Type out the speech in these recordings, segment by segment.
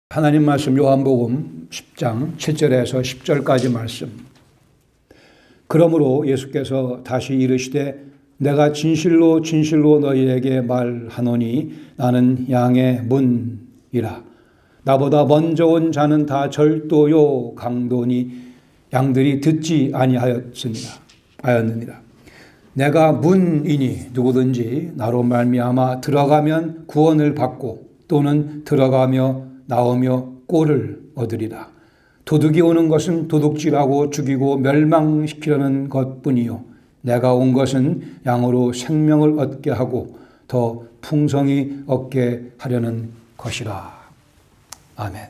하나님 말씀 요한복음 10장 7절에서 10절까지 말씀. 그러므로 예수께서 다시 이르시되 내가 진실로 진실로 너희에게 말하노니 나는 양의 문이라. 나보다 먼저 온 자는 다 절도요 강도니 양들이 듣지 아니하였느니라. 내가 문이니 누구든지 나로 말미암아 들어가면 구원을 받고 또는 들어가며 나오며 꼴을 얻으리라. 도둑이 오는 것은 도둑질하고 죽이고 멸망시키려는 것뿐이요 내가 온 것은 양으로 생명을 얻게 하고 더 풍성히 얻게 하려는 것이라. 아멘.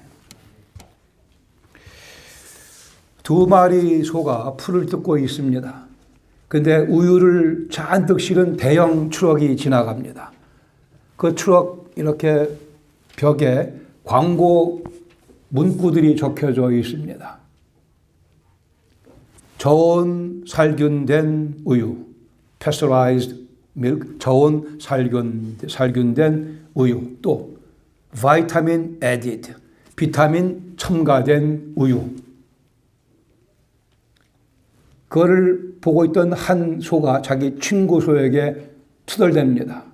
두 마리 소가 풀을 뜯고 있습니다. 근데 우유를 잔뜩 실은 대형 트럭이 지나갑니다. 그 트럭 이렇게 벽에 광고 문구들이 적혀져 있습니다. 저온 살균된 우유, pasteurized milk, 저온 살균된 우유, 또 vitamin added, 비타민 첨가된 우유. 그거를 보고 있던 한 소가 자기 친구 소에게 투덜댑니다.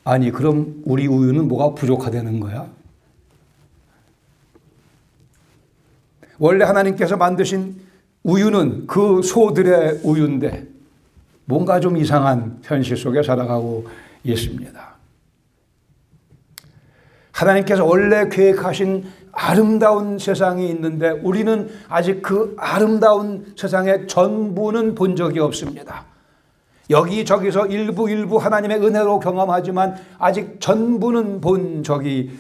아니, 그럼 우리 우유는 뭐가 부족하다는 거야? 원래 하나님께서 만드신 우유는 그 소들의 우유인데 뭔가 좀 이상한 현실 속에 살아가고 있습니다. 하나님께서 원래 계획하신 아름다운 세상이 있는데 우리는 아직 그 아름다운 세상의 전부는 본 적이 없습니다. 여기저기서 일부 하나님의 은혜로 경험하지만 아직 전부는 본 적이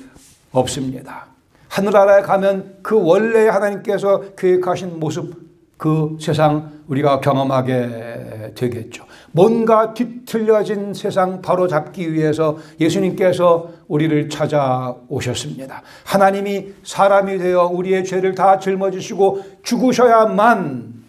없습니다. 하늘나라에 가면 그 원래 하나님께서 계획하신 모습, 그 세상 우리가 경험하게 되겠죠. 뭔가 뒤틀려진 세상 바로잡기 위해서 예수님께서 우리를 찾아오셨습니다. 하나님이 사람이 되어 우리의 죄를 다 짊어지시고 죽으셔야만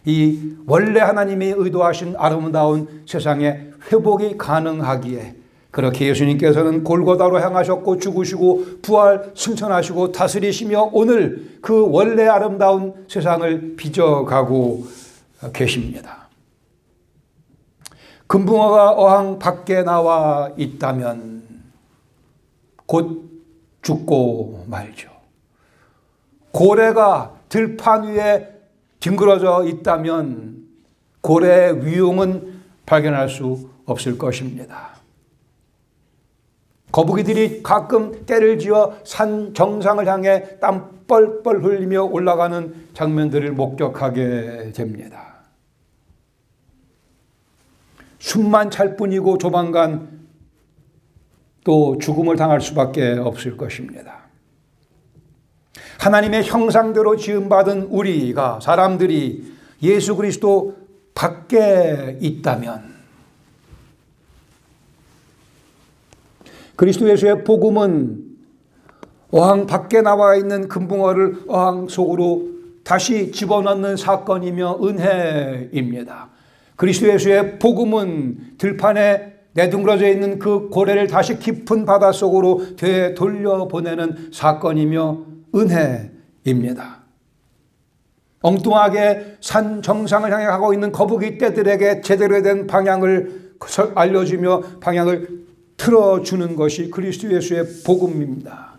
이 원래 하나님이 의도하신 아름다운 세상에 회복이 가능하기에 그렇게 예수님께서는 골고다로 향하셨고 죽으시고 부활 승천하시고 다스리시며 오늘 그 원래 아름다운 세상을 빚어가고 계십니다. 금붕어가 어항 밖에 나와 있다면 곧 죽고 말죠. 고래가 들판 위에 뒹굴어져 있다면 고래의 위용은 발견할 수 없을 것입니다. 거북이들이 가끔 떼를 지어 산 정상을 향해 땀 뻘뻘 흘리며 올라가는 장면들을 목격하게 됩니다. 숨만 찰 뿐이고 조만간 또 죽음을 당할 수밖에 없을 것입니다. 하나님의 형상대로 지음받은 우리가 사람들이 예수 그리스도 밖에 있다면 그리스도 예수의 복음은 어항 밖에 나와 있는 금붕어를 어항 속으로 다시 집어넣는 사건이며 은혜입니다. 그리스도 예수의 복음은 들판에 내둥그러져 있는 그 고래를 다시 깊은 바닷속으로 되돌려보내는 사건이며 은혜입니다. 엉뚱하게 산 정상을 향해 가고 있는 거북이 떼들에게 제대로 된 방향을 알려주며 방향을 틀어주는 것이 그리스도 예수의 복음입니다.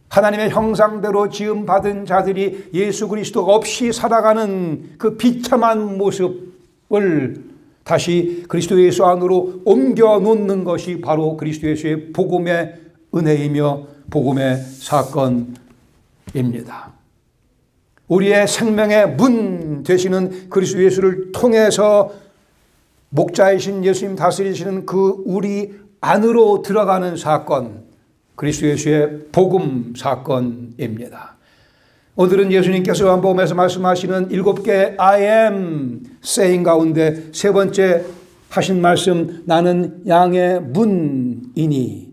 하나님의 형상대로 지음받은 자들이 예수 그리스도 없이 살아가는 그 비참한 모습을 다시 그리스도 예수 안으로 옮겨 놓는 것이 바로 그리스도 예수의 복음의 은혜이며 복음의 사건입니다. 우리의 생명의 문 되시는 그리스도 예수를 통해서 목자이신 예수님 다스리시는 그 우리 안으로 들어가는 사건, 그리스도 예수의 복음 사건입니다. 오늘은 예수님께서 요한복음에서 말씀하시는 7개의 I am saying 가운데 세 번째 하신 말씀, 나는 양의 문이니,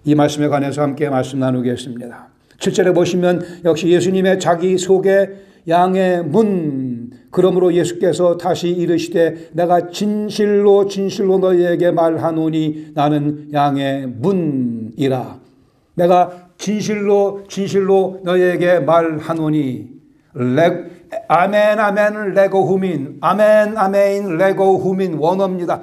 이 말씀에 관해서 함께 말씀 나누겠습니다. 7절에 보시면 역시 예수님의 자기 소개, 양의 문. 그러므로 예수께서 다시 이르시되 내가 진실로 진실로 너희에게 말하노니 나는 양의 문이라. 내가 진실로 진실로 너희에게 말하노니 아멘 아멘 레고 후민 아멘 아멘 레고 후민 원어입니다.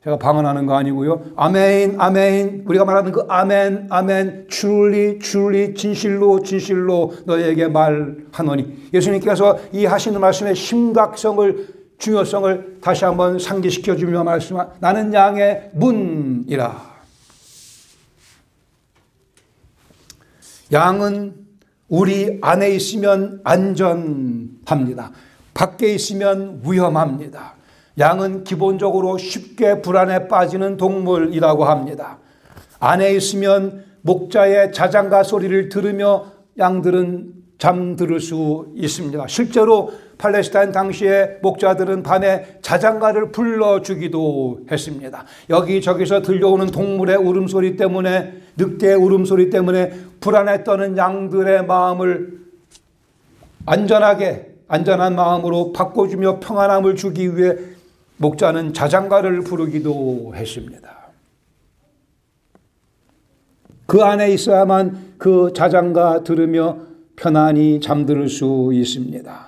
제가 방언하는 거 아니고요. 아멘 아멘 우리가 말하는 그 아멘 아멘 truly truly 진실로 진실로 너희에게 말하노니 예수님께서 이 하시는 말씀의 심각성을 중요성을 다시 한번 상기시켜 주며 말씀하 나는 양의 문이라. 양은 우리 안에 있으면 안전합니다. 밖에 있으면 위험합니다. 양은 기본적으로 쉽게 불안에 빠지는 동물이라고 합니다. 안에 있으면 목자의 자장가 소리를 들으며 양들은 잠들을 수 있습니다. 실제로 팔레스타인 당시에 목자들은 밤에 자장가를 불러주기도 했습니다. 여기저기서 들려오는 동물의 울음소리 때문에 늑대의 울음소리 때문에 불안에 떠는 양들의 마음을 안전한 마음으로 바꿔주며 평안함을 주기 위해 목자는 자장가를 부르기도 했습니다. 그 안에 있어야만 그 자장가 들으며 편안히 잠들 수 있습니다.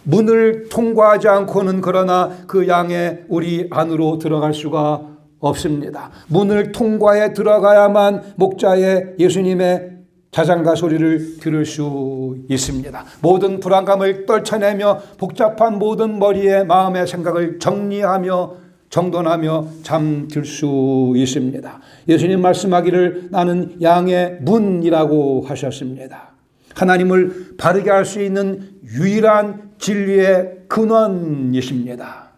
문을 통과하지 않고는 그러나 그 양의 우리 안으로 들어갈 수가 없습니다. 문을 통과해 들어가야만 목자의 예수님의 자장가 소리를 들을 수 있습니다. 모든 불안감을 떨쳐내며 복잡한 모든 머리의 마음의 생각을 정리하며 정돈하며 잠들 수 있습니다. 예수님 말씀하기를 나는 양의 문이라고 하셨습니다. 하나님을 바르게 할 수 있는 유일한 진리의 근원이십니다.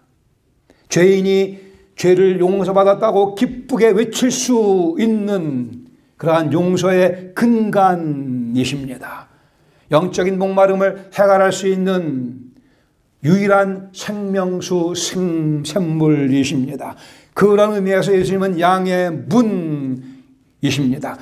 죄인이 죄를 용서받았다고 기쁘게 외칠 수 있는 그러한 용서의 근간이십니다. 영적인 목마름을 해결할 수 있는 유일한 생명수 샘물이십니다. 그런 의미에서 예수님은 양의 문이십니다.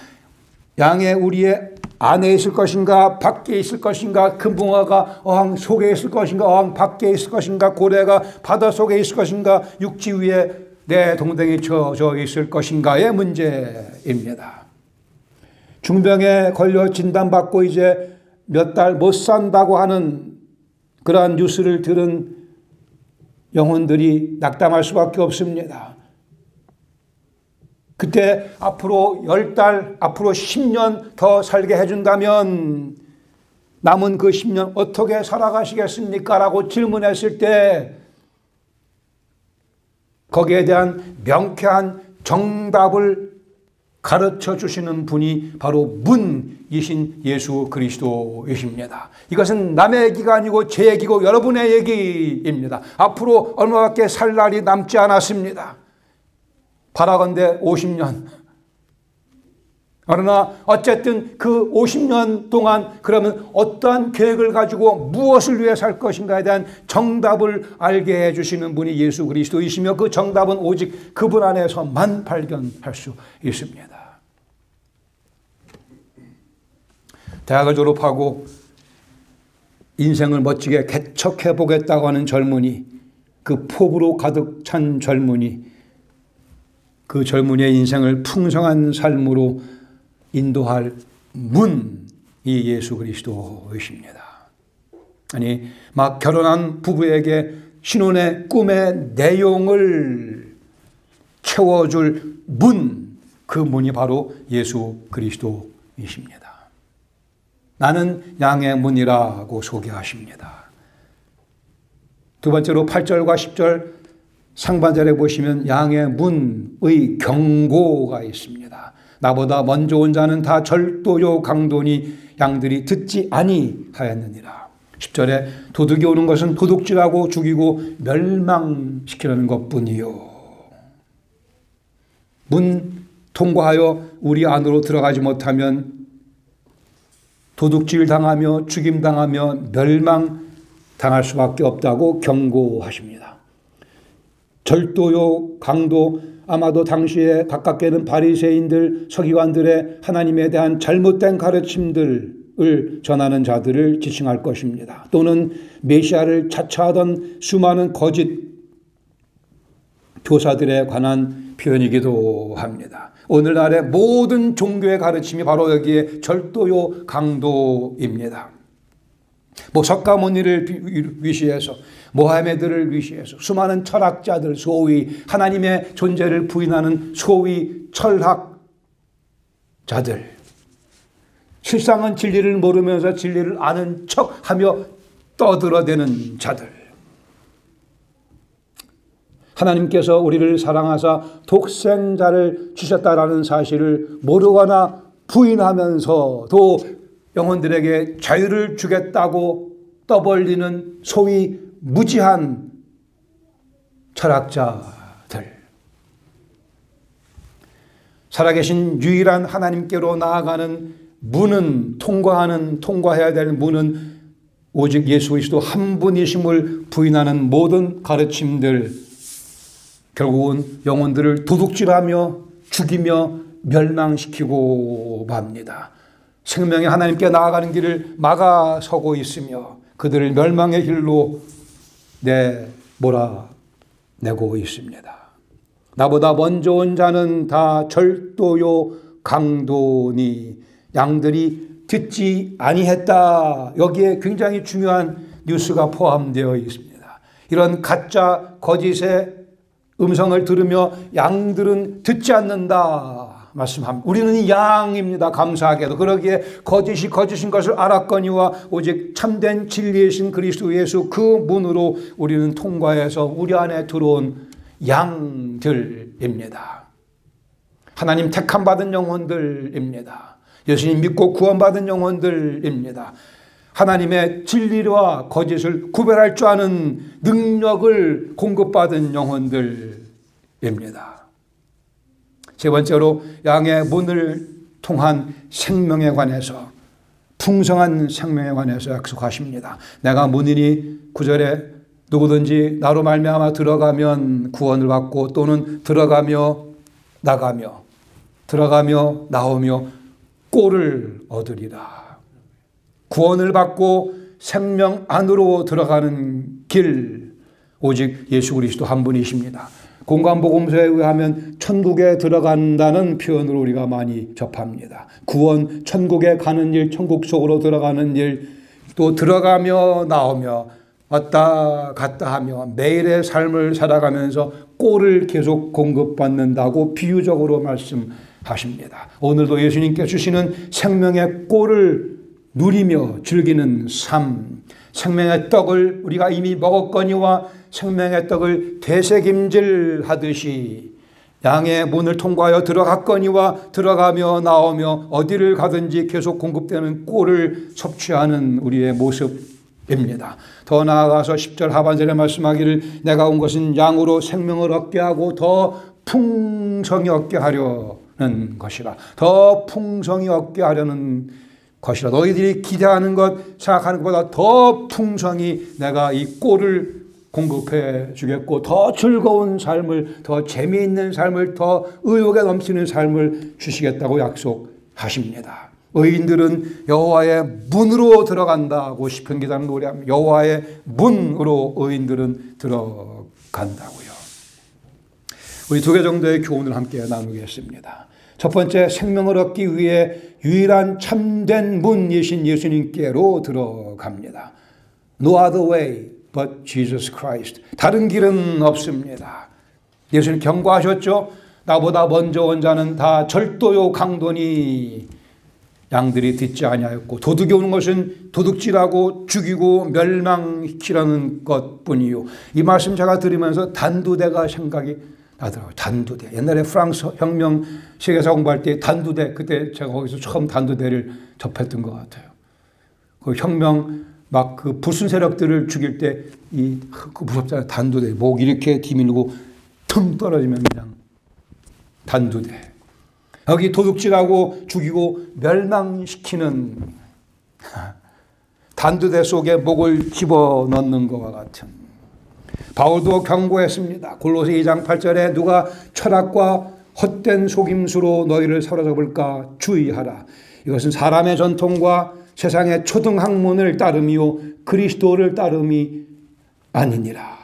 양의 우리의 안에 있을 것인가 밖에 있을 것인가 금붕어가 어항 속에 있을 것인가 어항 밖에 있을 것인가 고래가 바다 속에 있을 것인가 육지 위에 내 동댕이 쳐져 있을 것인가의 문제입니다. 중병에 걸려 진단받고 이제 몇 달 못 산다고 하는 그러한 뉴스를 들은 영혼들이 낙담할 수밖에 없습니다. 그때 앞으로 10달, 앞으로 10년 더 살게 해준다면 남은 그 10년 어떻게 살아가시겠습니까? 라고 질문했을 때 거기에 대한 명쾌한 정답을 가르쳐 주시는 분이 바로 문이신 예수 그리스도이십니다. 이것은 남의 얘기가 아니고 제 얘기고 여러분의 얘기입니다. 앞으로 얼마밖에 살 날이 남지 않았습니다. 바라건대 50년. 그러나 어쨌든 그 50년 동안 그러면 어떠한 계획을 가지고 무엇을 위해 살 것인가에 대한 정답을 알게 해주시는 분이 예수 그리스도이시며 그 정답은 오직 그분 안에서만 발견할 수 있습니다. 대학을 졸업하고 인생을 멋지게 개척해 보겠다고 하는 젊은이, 그 포부로 가득 찬 젊은이, 그 젊은이의 인생을 풍성한 삶으로 인도할 문이 예수 그리스도이십니다. 아니, 막 결혼한 부부에게 신혼의 꿈의 내용을 채워줄 문, 그 문이 바로 예수 그리스도이십니다. 나는 양의 문이라고 소개하십니다. 두 번째로 8절과 10절 상반절에 보시면 양의 문의 경고가 있습니다. 나보다 먼저 온 자는 다 절도요 강도니 양들이 듣지 아니하였느니라. 10절에 도둑이 오는 것은 도둑질하고 죽이고 멸망시키려는 것뿐이요. 문 통과하여 우리 안으로 들어가지 못하면 도둑질 당하며 죽임 당하며 멸망 당할 수밖에 없다고 경고하십니다. 절도요 강도, 아마도 당시에 가깝게는 바리새인들, 서기관들의 하나님에 대한 잘못된 가르침들을 전하는 자들을 지칭할 것입니다. 또는 메시아를 자처하던 수많은 거짓 교사들에 관한 표현이기도 합니다. 오늘날의 모든 종교의 가르침이 바로 여기에 절도요 강도입니다. 석가모니를 위시해서, 모하메드를 위시해서 수많은 철학자들, 소위 하나님의 존재를 부인하는 소위 철학자들, 실상은 진리를 모르면서 진리를 아는 척하며 떠들어대는 자들, 하나님께서 우리를 사랑하사 독생자를 주셨다라는 사실을 모르거나 부인하면서도 영혼들에게 자유를 주겠다고 떠벌리는 소위 무지한 철학자들, 살아계신 유일한 하나님께로 나아가는 문은, 통과해야 될 문은 오직 예수 그리스도 한 분이심을 부인하는 모든 가르침들, 결국은 영혼들을 도둑질하며 죽이며 멸망시키고 맙니다. 생명의 하나님께 나아가는 길을 막아서고 있으며 그들을 멸망의 길로 몰아내고 있습니다. 나보다 먼저 온 자는 다 절도요 강도니 양들이 듣지 아니했다. 여기에 굉장히 중요한 뉴스가 포함되어 있습니다. 이런 가짜 거짓의 음성을 들으며 양들은 듣지 않는다 말씀합니다. 우리는 양입니다. 감사하게도. 그러기에 거짓이 거짓인 것을 알았거니와 오직 참된 진리이신 그리스도 예수 그 문으로 우리는 통과해서 우리 안에 들어온 양들입니다. 하나님 택함 받은 영혼들입니다. 예수님 믿고 구원받은 영혼들입니다. 하나님의 진리와 거짓을 구별할 줄 아는 능력을 공급받은 영혼들입니다. 세 번째로 양의 문을 통한 생명에 관해서, 풍성한 생명에 관해서 약속하십니다. 내가 문이니 9절에 누구든지 나로 말미암아 들어가면 구원을 받고 또는 들어가며 나오며 꼴을 얻으리라. 구원을 받고 생명 안으로 들어가는 길, 오직 예수 그리스도 한 분이십니다. 공관복음서에 의하면 천국에 들어간다는 표현으로 우리가 많이 접합니다. 구원, 천국에 가는 일, 천국 속으로 들어가는 일, 또 들어가며 나오며 왔다 갔다 하며 매일의 삶을 살아가면서 꼴을 계속 공급받는다고 비유적으로 말씀하십니다. 오늘도 예수님께 주시는 생명의 꼴을 누리며 즐기는 삶, 생명의 떡을 우리가 이미 먹었거니와 생명의 떡을 되새김질 하듯이 양의 문을 통과하여 들어갔거니와 들어가며 나오며 어디를 가든지 계속 공급되는 꼴을 섭취하는 우리의 모습입니다. 더 나아가서 10절 하반절에 말씀하기를 내가 온 것은 양으로 생명을 얻게 하고 더 풍성히 얻게 하려는 것이라. 더 풍성히 얻게 하려는 것이라. 너희들이 기대하는 것, 생각하는 것보다 더 풍성히 내가 이 꼴을 공급해 주겠고 더 즐거운 삶을, 더 재미있는 삶을, 더 의욕에 넘치는 삶을 주시겠다고 약속하십니다. 의인들은 여호와의 문으로 들어간다고 시편기자는 노래합니다. 여호와의 문으로 의인들은 들어간다고요. 우리 두 개 정도의 교훈을 함께 나누겠습니다. 첫 번째, 생명을 얻기 위해 유일한 참된 문이신 예수님께로 들어갑니다. No other way but Jesus Christ. 다른 길은 없습니다. 예수님 경고하셨죠? 나보다 먼저 온 자는 다 절도요 강도니 양들이 듣지 아니하였고 도둑이 오는 것은 도둑질하고 죽이고 멸망시키라는 것뿐이요. 이 말씀 제가 들으면서 단두대가 생각이 나더라고요. 단두대. 옛날에 프랑스 혁명 세계사 공부할 때 단두대, 그때 제가 거기서 처음 단두대를 접했던 것 같아요. 그 혁명 막 그 불순 세력들을 죽일 때 그 무섭잖아요. 단두대. 목 이렇게 뒤밀고 腾떨어지면 그냥 단두대. 여기 도둑질하고 죽이고 멸망시키는 단두대 속에 목을 집어넣는 것과 같은. 바울도 경고했습니다. 골로새 2장 8절에 누가 철학과 헛된 속임수로 너희를 사로잡을까 주의하라. 이것은 사람의 전통과 세상의 초등학문을 따름이요 그리스도를 따름이 아니니라.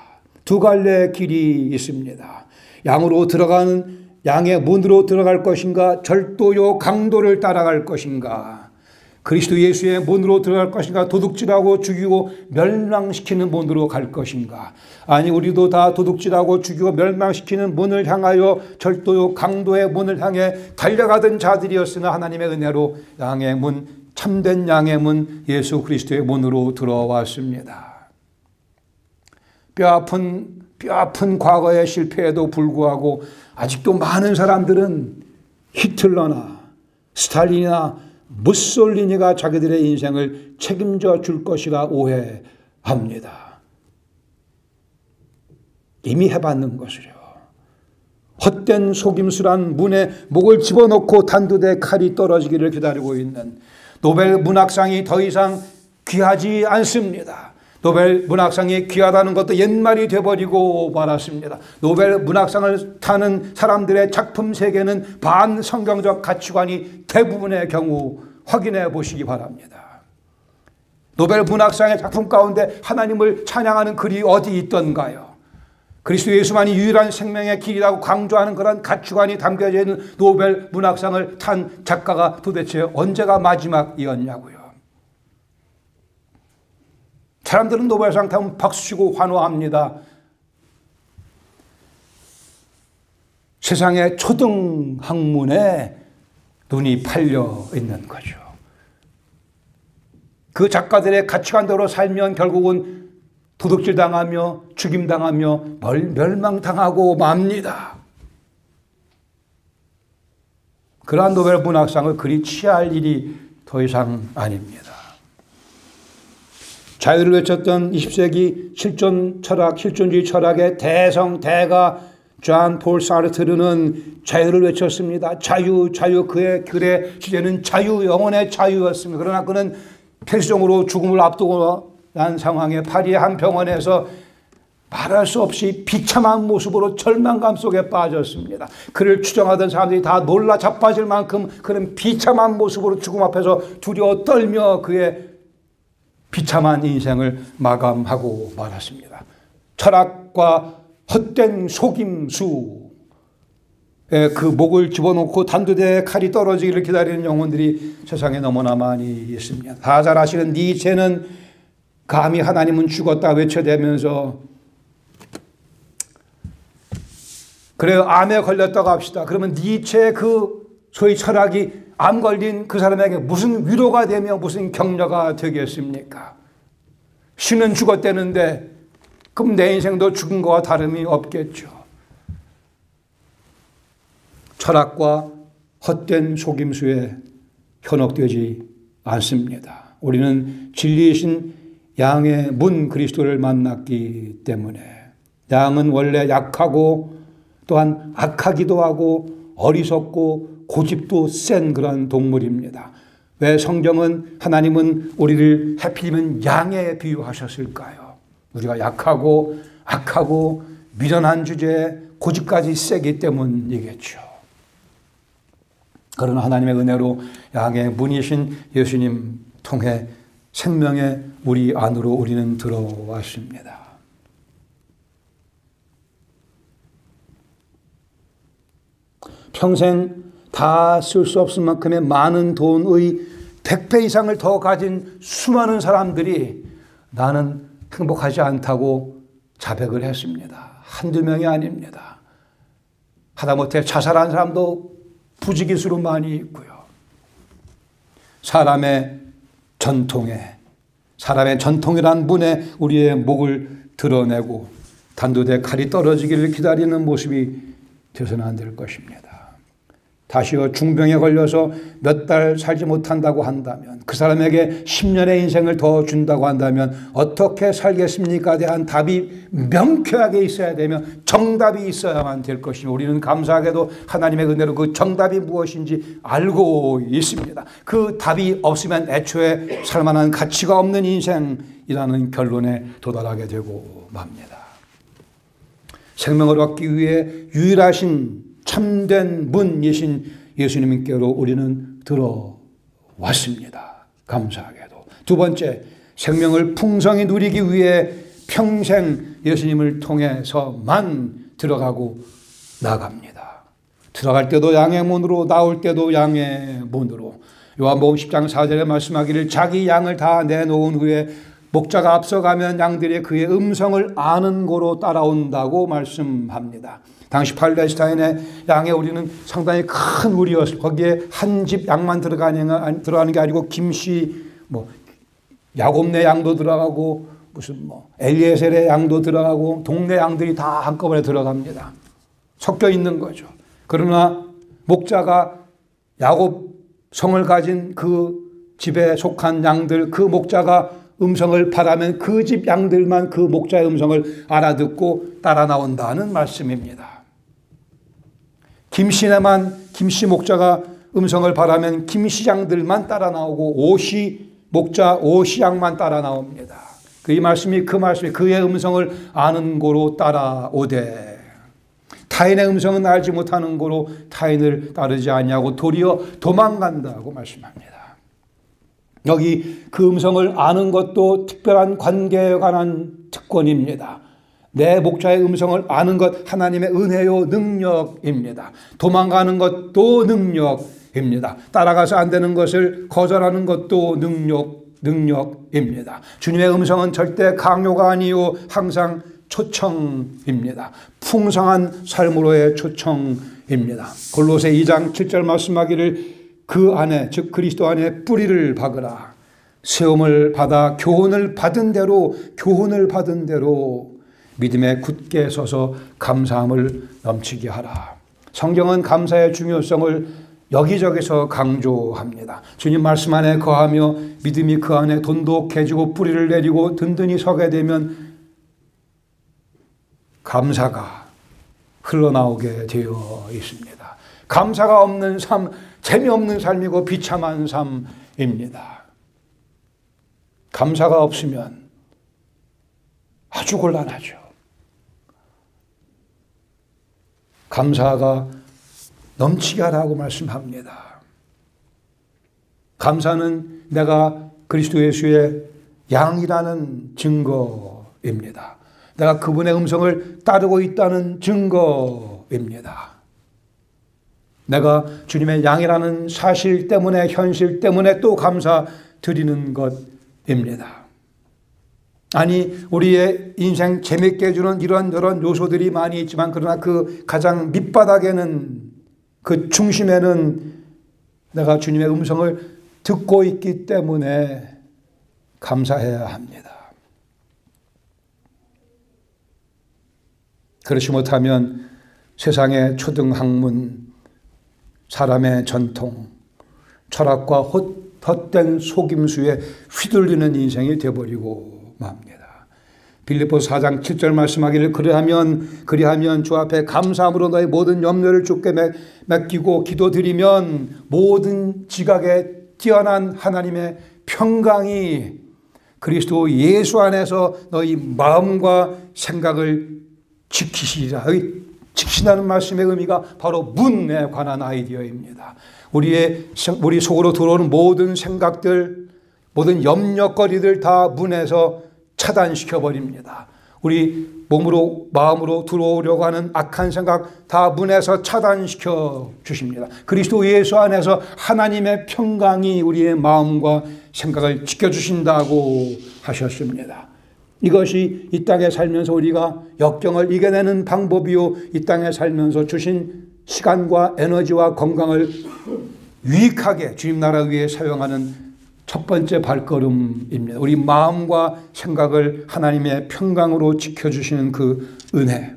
두 갈래의 길이 있습니다. 양으로 들어가는 양의 문으로 들어갈 것인가? 절도요 강도를 따라갈 것인가? 그리스도 예수의 문으로 들어갈 것인가? 도둑질하고 죽이고 멸망시키는 문으로 갈 것인가? 아니, 우리도 다 도둑질하고 죽이고 멸망시키는 문을 향하여 절도요 강도의 문을 향해 달려가던 자들이었으나 하나님의 은혜로 양의 문, 참된 양의 문, 예수 그리스도의 문으로 들어왔습니다. 뼈아픈 과거의 실패에도 불구하고 아직도 많은 사람들은 히틀러나 스탈린이나 무솔리니가 자기들의 인생을 책임져 줄 것이라 오해합니다. 이미 해봤는 것이요. 헛된 속임수란 문에 목을 집어넣고 단두대 칼이 떨어지기를 기다리고 있는 노벨 문학상이 더 이상 귀하지 않습니다. 노벨 문학상이 귀하다는 것도 옛말이 돼버리고 말았습니다. 노벨 문학상을 타는 사람들의 작품 세계는 반성경적 가치관이 대부분의 경우 확인해 보시기 바랍니다. 노벨 문학상의 작품 가운데 하나님을 찬양하는 글이 어디 있던가요? 그리스도 예수만이 유일한 생명의 길이라고 강조하는 그런 가치관이 담겨져 있는 노벨 문학상을 탄 작가가 도대체 언제가 마지막이었냐고요. 사람들은 노벨상 타면 박수치고 환호합니다. 세상의 초등 학문에 눈이 팔려 있는 거죠. 그 작가들의 가치관대로 살면 결국은 도둑질 당하며 죽임당하며 멸망당하고 맙니다. 그러한 노벨 문학상을 그리 취할 일이 더 이상 아닙니다. 자유를 외쳤던 20세기 실존주의 철학의 대성 대가 존 폴 사르트르는 자유를 외쳤습니다. 자유, 그의 글의 주제는 자유, 영혼의 자유였습니다. 그러나 그는 폐쇄적으로 죽음을 앞두고 난 상황에 파리의 한 병원에서 말할 수 없이 비참한 모습으로 절망감 속에 빠졌습니다. 그를 추정하던 사람들이 다 놀라 자빠질 만큼 그는 비참한 모습으로 죽음 앞에서 두려워 떨며 그의 비참한 인생을 마감하고 말았습니다. 철학과 헛된 속임수에 그 목을 집어넣고 단두대에 칼이 떨어지기를 기다리는 영혼들이 세상에 너무나 많이 있습니다. 다 잘 아시는 니체는 감히 하나님은 죽었다 외쳐대면서 그래요, 암에 걸렸다고 합시다. 그러면 니체의 그 소위 철학이 암 걸린 그 사람에게 무슨 위로가 되며 무슨 격려가 되겠습니까? 신은 죽었다는데 그럼 내 인생도 죽은 것과 다름이 없겠죠. 철학과 헛된 속임수에 현혹되지 않습니다. 우리는 진리이신 양의 문 그리스도를 만났기 때문에 양은 원래 약하고 또한 악하기도 하고 어리석고 고집도 센 그런 동물입니다. 왜 성경은 하나님은 우리를 하필이면 양에 비유하셨을까요? 우리가 약하고 악하고 미련한 주제에 고집까지 세기 때문이겠죠. 그러나 하나님의 은혜로 양의 문이신 예수님 통해 생명의 우리 안으로 우리는 들어왔습니다. 평생 다 쓸 수 없을 만큼의 많은 돈의 100배 이상을 더 가진 수많은 사람들이 나는 행복하지 않다고 자백을 했습니다. 한두 명이 아닙니다. 하다못해 자살한 사람도 부지기수로 많이 있고요. 사람의 전통이란 문에 우리의 목을 드러내고 단두대 칼이 떨어지기를 기다리는 모습이 되서는 안 될 것입니다. 다시요 중병에 걸려서 몇 달 살지 못한다고 한다면 그 사람에게 10년의 인생을 더 준다고 한다면 어떻게 살겠습니까? 대한 답이 명쾌하게 있어야 되며 정답이 있어야만 될 것이며 우리는 감사하게도 하나님의 은혜로 그 정답이 무엇인지 알고 있습니다. 그 답이 없으면 애초에 살만한 가치가 없는 인생이라는 결론에 도달하게 되고 맙니다. 생명을 얻기 위해 유일하신 참된 문이신 예수님께로 우리는 들어왔습니다. 감사하게도. 두 번째, 생명을 풍성히 누리기 위해 평생 예수님을 통해서만 들어가고 나갑니다. 들어갈 때도 양의 문으로, 나올 때도 양의 문으로. 요한복음 10장 4절에 말씀하기를 자기 양을 다 내놓은 후에 목자가 앞서가면 양들이 그의 음성을 아는 고로 따라온다고 말씀합니다. 당시 팔레스타인의 양의 우리는 상당히 큰 우리였어요. 거기에 한 집 양만 들어가는 게 아니고 김씨, 야곱네 양도 들어가고 무슨 엘리에셀의 양도 들어가고 동네 양들이 다 한꺼번에 들어갑니다. 섞여 있는 거죠. 그러나 목자가 야곱 성을 가진 그 집에 속한 양들, 그 목자가 음성을 바라면 그 집 양들만 그 목자의 음성을 알아듣고 따라 나온다는 말씀입니다. 김씨 목자가 음성을 바라면 김씨 양들만 따라 나오고 오시 양만 따라 나옵니다. 그 말씀이 그의 음성을 아는 고로 따라오되 타인의 음성은 알지 못하는 고로 타인을 따르지 아니하고 도리어 도망간다고 말씀합니다. 여기 그 음성을 아는 것도 특별한 관계에 관한 특권입니다. 내 목자의 음성을 아는 것 하나님의 은혜요 능력입니다. 도망가는 것도 능력입니다. 따라가서 안 되는 것을 거절하는 것도 능력입니다. 주님의 음성은 절대 강요가 아니요 항상 초청입니다. 풍성한 삶으로의 초청입니다. 골로새 2장 7절 말씀하기를 그 안에 즉 그리스도 안에 뿌리를 박으라. 세움을 받아 교훈을 받은 대로 믿음에 굳게 서서 감사함을 넘치게 하라. 성경은 감사의 중요성을 여기저기서 강조합니다. 주님 말씀 안에 거하며 믿음이 그 안에 돈독해지고 뿌리를 내리고 든든히 서게 되면 감사가 흘러나오게 되어 있습니다. 감사가 없는 삶, 재미없는 삶이고 비참한 삶입니다. 감사가 없으면 아주 곤란하죠. 감사가 넘치게 하라고 말씀합니다. 감사는 내가 그리스도 예수의 양이라는 증거입니다. 내가 그분의 음성을 따르고 있다는 증거입니다. 내가 주님의 양이라는 사실 때문에, 현실 때문에 또 감사드리는 것입니다. 아니, 우리의 인생 재밌게 해주는 이런저런 요소들이 많이 있지만 그러나 그 가장 밑바닥에는, 그 중심에는 내가 주님의 음성을 듣고 있기 때문에 감사해야 합니다. 그렇지 못하면 세상의 초등학문, 사람의 전통, 철학과 헛된 속임수에 휘둘리는 인생이 되어버리고 맙니다. 빌립보서 4장 7절 말씀하기를 그리하면 주 앞에 감사함으로 너의 모든 염려를 주께 맡기고 기도드리면 모든 지각에 뛰어난 하나님의 평강이 그리스도 예수 안에서 너희 마음과 생각을 지키시리라. 지키시다는 말씀의 의미가 바로 문에 관한 아이디어입니다. 우리 속으로 들어오는 모든 생각들, 모든 염려거리들 다 문에서 차단시켜버립니다. 우리 몸으로, 마음으로 들어오려고 하는 악한 생각 다 문에서 차단시켜 주십니다. 그리스도 예수 안에서 하나님의 평강이 우리의 마음과 생각을 지켜주신다고 하셨습니다. 이것이 이 땅에 살면서 우리가 역경을 이겨내는 방법이요, 이 땅에 살면서 주신 시간과 에너지와 건강을 유익하게 주님 나라 위에 사용하는 첫 번째 발걸음입니다. 우리 마음과 생각을 하나님의 평강으로 지켜주시는 그 은혜.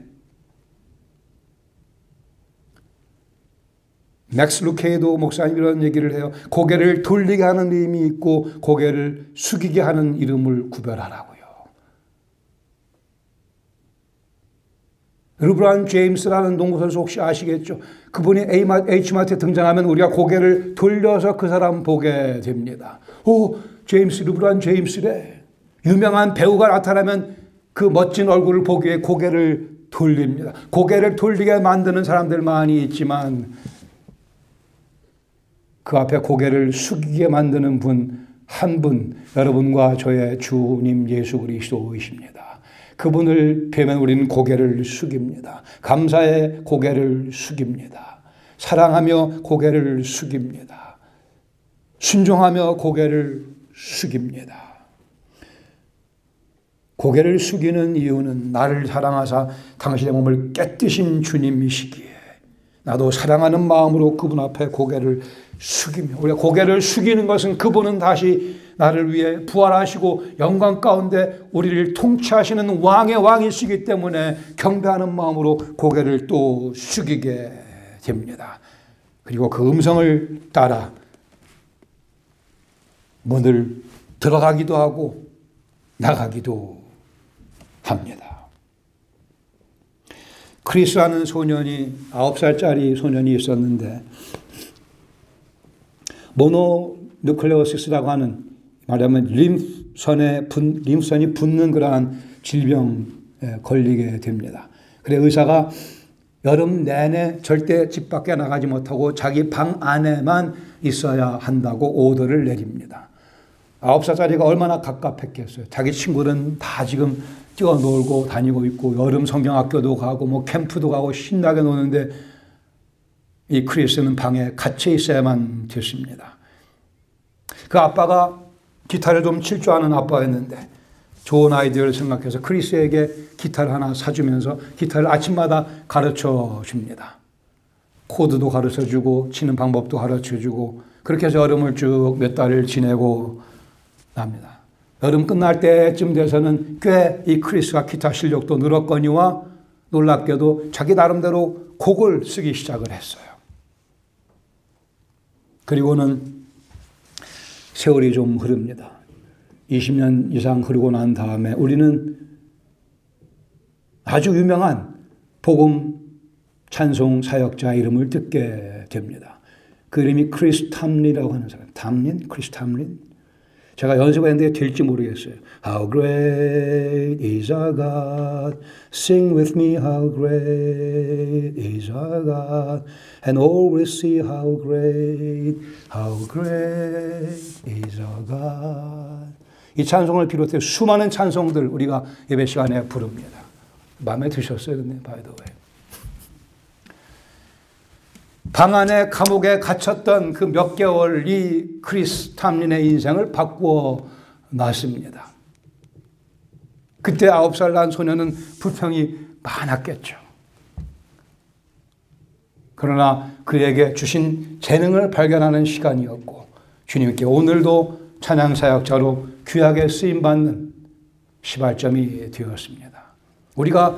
맥스 루케이도 목사님 이런 얘기를 해요. 고개를 돌리게 하는 이름이 있고 고개를 숙이게 하는 이름을 구별하라고요. 르브란 제임스라는 농구선수 혹시 아시겠죠? 그분이 H마트에 등장하면 우리가 고개를 돌려서 그 사람 보게 됩니다. 오, 르브란 제임스래. 유명한 배우가 나타나면 그 멋진 얼굴을 보기 위해 고개를 돌립니다. 고개를 돌리게 만드는 사람들 많이 있지만 그 앞에 고개를 숙이게 만드는 분, 한 분, 여러분과 저의 주님 예수 그리스도이십니다. 그분을 뵈면 우리는 고개를 숙입니다. 감사의 고개를 숙입니다. 사랑하며 고개를 숙입니다. 순종하며 고개를 숙입니다. 고개를 숙이는 이유는 나를 사랑하사 당신의 몸을 깨뜨신 주님이시기에 나도 사랑하는 마음으로 그분 앞에 고개를 숙이며, 우리가 고개를 숙이는 것은 그분은 다시 나를 위해 부활하시고 영광 가운데 우리를 통치하시는 왕의 왕이시기 때문에 경배하는 마음으로 고개를 또 숙이게 됩니다. 그리고 그 음성을 따라 문을 들어가기도 하고 나가기도 합니다. 크리스라는 소년이 9살짜리 소년이 있었는데 모노뉴클레오시스라고 하는, 말하면 림프선이 붓는 그러한 질병에 걸리게 됩니다. 그래 의사가 여름 내내 절대 집 밖에 나가지 못하고 자기 방 안에만 있어야 한다고 오더를 내립니다. 9살짜리가 얼마나 갑갑했겠어요. 자기 친구는 다 지금 뛰어놀고 다니고 있고 여름 성경학교도 가고 뭐 캠프도 가고 신나게 노는데 이 크리스는 방에 갇혀 있어야만 됐습니다. 그 아빠가 기타를 좀 칠 줄 아는 아빠였는데 좋은 아이디어를 생각해서 크리스에게 기타를 하나 사주면서 기타를 아침마다 가르쳐 줍니다. 코드도 가르쳐 주고 치는 방법도 가르쳐 주고 그렇게 해서 여름을 쭉 몇 달을 지내고 납니다. 여름 끝날 때쯤 돼서는 꽤 이 크리스가 기타 실력도 늘었거니와 놀랍게도 자기 나름대로 곡을 쓰기 시작을 했어요. 그리고는 세월이 좀 흐릅니다. 20년 이상 흐르고 난 다음에 우리는 아주 유명한 복음 찬송 사역자 이름을 듣게 됩니다. 그 이름이 크리스 탐린이라고 하는 사람. 탐린? 크리스 탐린? 제가 연습했는데 될지 모르겠어요. How great is our God. Sing with me how great is our God. And all will see how great is our God. 이 찬송을 비롯해 수많은 찬송들 우리가 예배 시간에 부릅니다. 마음에 드셨어요? 근데 by the way. 방 안에 감옥에 갇혔던 그 몇 개월 이 크리스 탐린의 인생을 바꾸어 놨습니다. 그때 9살 난 소녀는 불평이 많았겠죠. 그러나 그에게 주신 재능을 발견하는 시간이었고 주님께 오늘도 찬양사역자로 귀하게 쓰임받는 시발점이 되었습니다. 우리가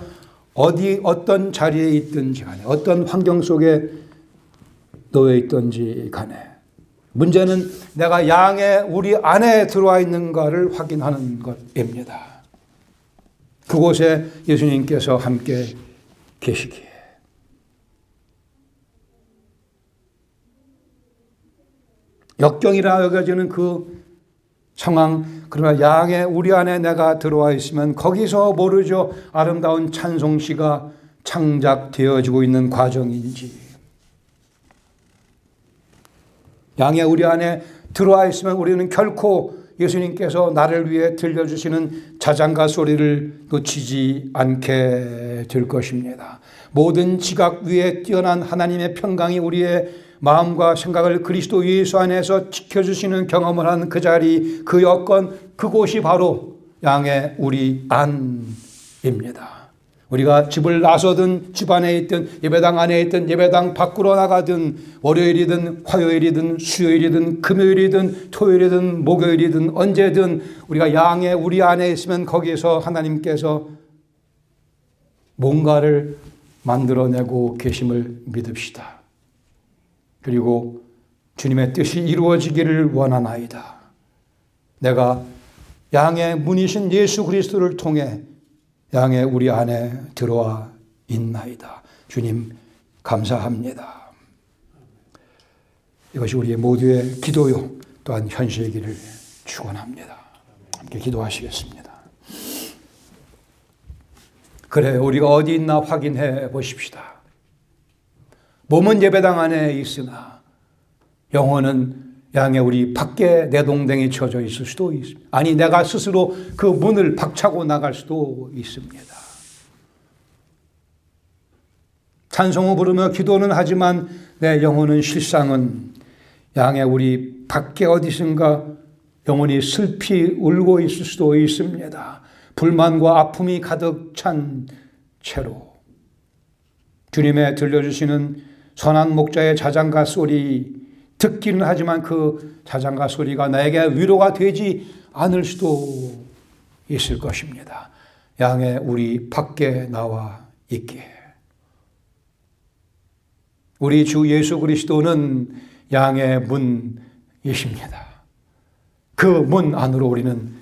어떤 자리에 있든지 간에 어떤 환경 속에 놓여 있든지 간에 문제는 내가 양의 우리 안에 들어와 있는가를 확인하는 것입니다. 그곳에 예수님께서 함께 계시기에 역경이라 여겨지는 그 상황, 그러나 양의 우리 안에 내가 들어와 있으면 거기서 모르죠. 아름다운 찬송시가 창작되어지고 있는 과정인지, 양의 우리 안에 들어와 있으면 우리는 결코 예수님께서 나를 위해 들려주시는 자장가 소리를 놓치지 않게 될 것입니다. 모든 지각 위에 뛰어난 하나님의 평강이 우리의 마음과 생각을 그리스도 예수 안에서 지켜주시는 경험을 한 그 자리, 그 여건, 그곳이 바로 양의 우리 안입니다. 우리가 집을 나서든 집 안에 있든 예배당 안에 있든 예배당 밖으로 나가든 월요일이든 화요일이든 수요일이든 금요일이든 토요일이든 목요일이든 언제든 우리가 양의 우리 안에 있으면 거기서 하나님께서 뭔가를 만들어내고 계심을 믿읍시다. 그리고 주님의 뜻이 이루어지기를 원하나이다. 내가 양의 문이신 예수 그리스도를 통해 양의 우리 안에 들어와 있나이다. 주님 감사합니다. 이것이 우리의 모두의 기도요 또한 현실이기를 축원합니다. 함께 기도하시겠습니다. 그래, 우리가 어디 있나 확인해 보십시다. 몸은 예배당 안에 있으나 영혼은 양의 우리 밖에 내 동댕이 쳐져 있을 수도 있습니다. 아니 내가 스스로 그 문을 박차고 나갈 수도 있습니다. 찬송을 부르며 기도는 하지만 내 영혼은 실상은 양의 우리 밖에 어디선가 영혼이 슬피 울고 있을 수도 있습니다. 불만과 아픔이 가득 찬 채로 주님의 들려주시는 선한 목자의 자장가 소리 듣기는 하지만 그 자장가 소리가 나에게 위로가 되지 않을 수도 있을 것입니다. 양의 우리 밖에 나와 있기에 우리 주 예수 그리스도는 양의 문이십니다. 그 문 안으로 우리는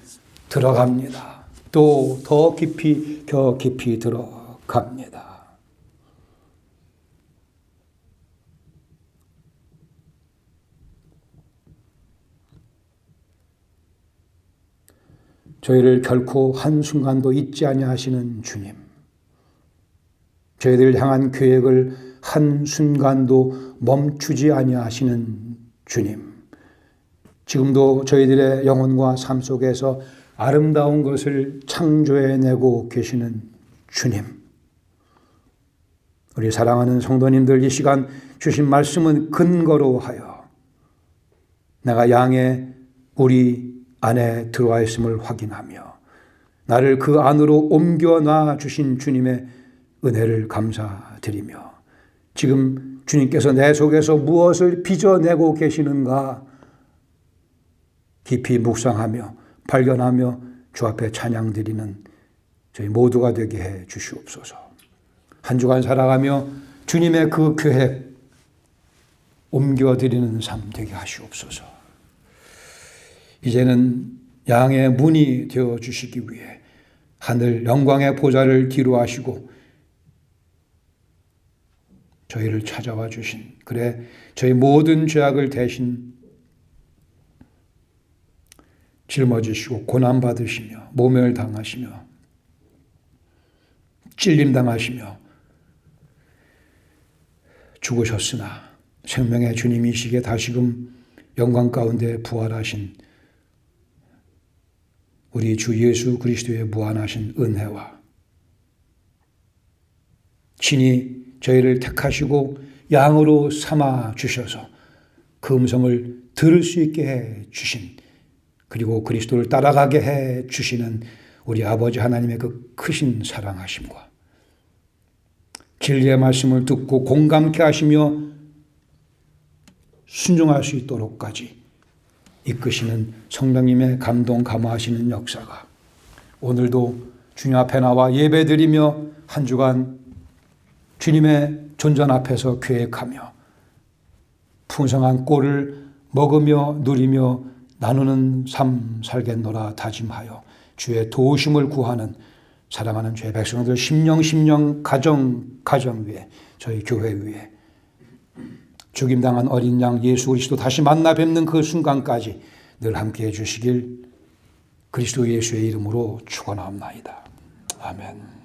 들어갑니다. 또 더 깊이 들어갑니다. 저희를 결코 한순간도 잊지 아니하시는 주님, 저희들을 향한 계획을 한순간도 멈추지 아니하시는 주님, 지금도 저희들의 영혼과 삶 속에서 아름다운 것을 창조해내고 계시는 주님, 우리 사랑하는 성도님들 이 시간 주신 말씀은 근거로 하여 내가 양의 우리 안에 들어와 있음을 확인하며 나를 그 안으로 옮겨놔 주신 주님의 은혜를 감사드리며 지금 주님께서 내 속에서 무엇을 빚어내고 계시는가 깊이 묵상하며 발견하며 주 앞에 찬양드리는 저희 모두가 되게 해 주시옵소서. 한 주간 살아가며 주님의 그 계획 옮겨드리는 삶 되게 하시옵소서. 이제는 양의 문이 되어 주시기 위해 하늘 영광의 보좌를 뒤로 하시고 저희를 찾아와 주신 그래 저희 모든 죄악을 대신 짊어지시고 고난받으시며 모멸당하시며 찔림당하시며 죽으셨으나 생명의 주님이시기에 다시금 영광 가운데 부활하신 우리 주 예수 그리스도의 무한하신 은혜와 친히 저희를 택하시고 양으로 삼아 주셔서 그 음성을 들을 수 있게 해 주신 그리고 그리스도를 따라가게 해 주시는 우리 아버지 하나님의 그 크신 사랑하심과 진리의 말씀을 듣고 공감케 하시며 순종할 수 있도록까지 이끄시는 성령님의 감동 감화하시는 역사가 오늘도 주님 앞에 나와 예배드리며 한 주간 주님의 존전 앞에서 계획하며 풍성한 꼴을 먹으며 누리며 나누는 삶 살겠노라 다짐하여 주의 도우심을 구하는 사랑하는 주의 백성들 심령 가정 위에 저희 교회 위에 죽임당한 어린 양 예수 그리스도 다시 만나 뵙는 그 순간까지 늘 함께해 주시길 그리스도 예수의 이름으로 축원하옵나이다. 아멘.